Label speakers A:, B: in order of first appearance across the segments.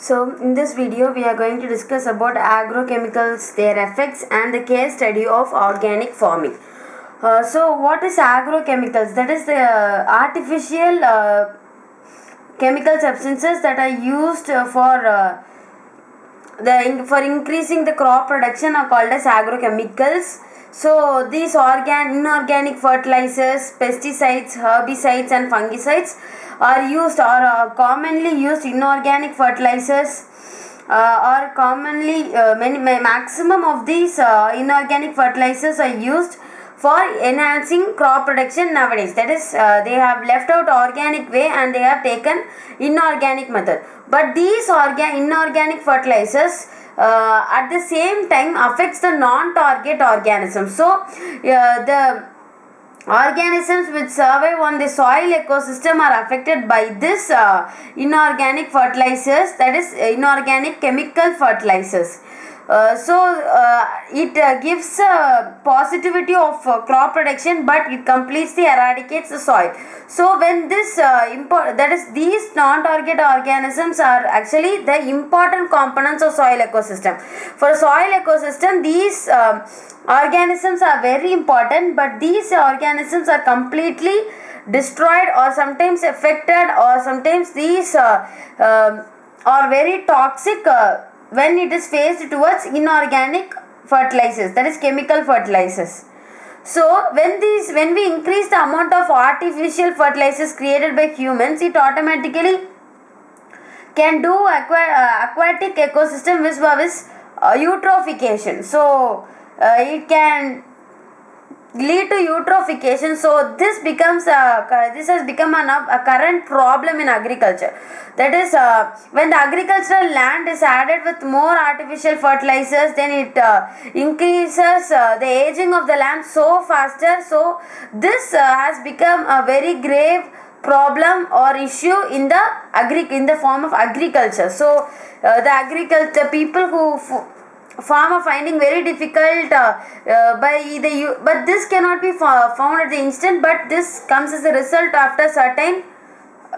A: So in this video we are going to discuss about agrochemicals, their effects and the case study of organic farming. So what is agrochemicals? That is the artificial chemical substances that are used for increasing the crop production are called as agrochemicals. So these inorganic fertilizers, pesticides, herbicides and fungicides are used or commonly used. Inorganic fertilizers are commonly maximum of these inorganic fertilizers are used for enhancing crop production nowadays. That is, they have left out organic way and they have taken inorganic method. But these inorganic fertilizers at the same time affects the non-target organisms. So the organisms which survive on the soil ecosystem are affected by this inorganic fertilizers, that is inorganic chemical fertilizers. It gives positivity of crop production, but it completely eradicates the soil. So when this these non-target organisms are actually the important components of soil ecosystem. For soil ecosystem, these organisms are very important, but these organisms are completely destroyed or sometimes affected, or sometimes these are very toxic when it is faced towards inorganic fertilizers, that is chemical fertilizers. So when we increase the amount of artificial fertilizers created by humans, it automatically can do aquatic ecosystem which was eutrophication. So it can lead to eutrophication. So this has become a current problem in agriculture. That is, when the agricultural land is added with more artificial fertilizers, then it increases the aging of the land so faster. So this has become a very grave problem or issue in the form of agriculture. So the people who farm are finding very difficult but this cannot be found at the instant, but this comes as a result after certain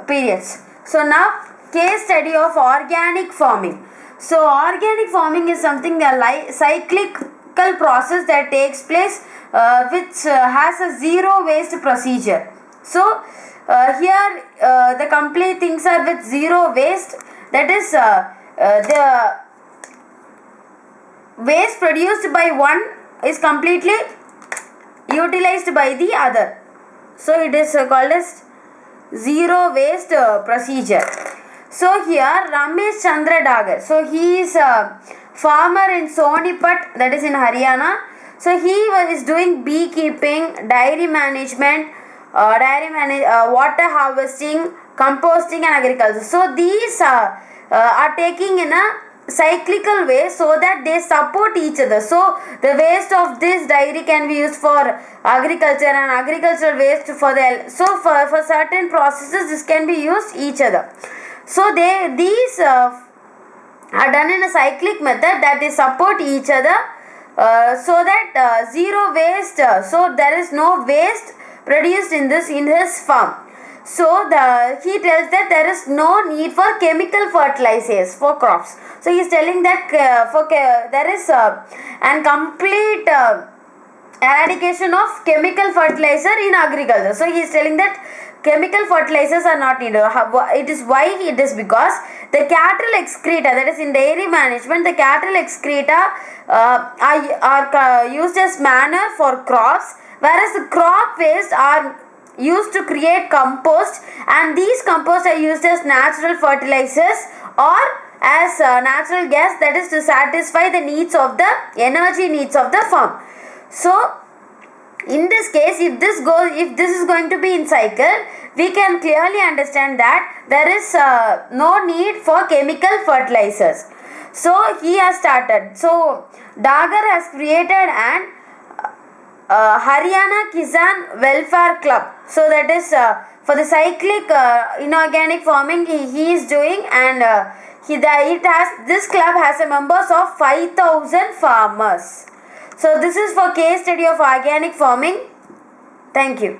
A: periods. So now, case study of organic farming. So organic farming is something a cyclical process that takes place which has a zero waste procedure. So here the complete things are with zero waste, that is the waste produced by one is completely utilized by the other. So it is called as zero waste procedure. So here Ramesh Chandra Dagar, so he is a farmer in Sonipat, that is in Haryana. So he is doing beekeeping, dairy management, water harvesting, composting and agriculture. So these are taking in a cyclical way so that they support each other. So the waste of this dairy can be used for agriculture and agricultural waste for for certain processes this can be used each other. So these are done in a cyclic method that they support each other so that zero waste, so there is no waste produced in his farm. So he tells that there is no need for chemical fertilizers for crops. So he is telling that there is an complete eradication of chemical fertilizer in agriculture. So he is telling that chemical fertilizers are not needed. It is because the cattle excreta, that is in dairy management, the cattle excreta are used as manure for crops, whereas the crop waste are used to create compost, and these compost are used as natural fertilizers or as natural gas, that is to satisfy the energy needs of the farm. So in this case, if this is going to be in cycle, we can clearly understand that there is no need for chemical fertilizers. So he has started. So Dagar has created an Haryana Kisan Welfare Club. So that is for the cyclic inorganic farming he is doing, and this club has a members of 5,000 farmers. So this is for case study of organic farming. Thank you.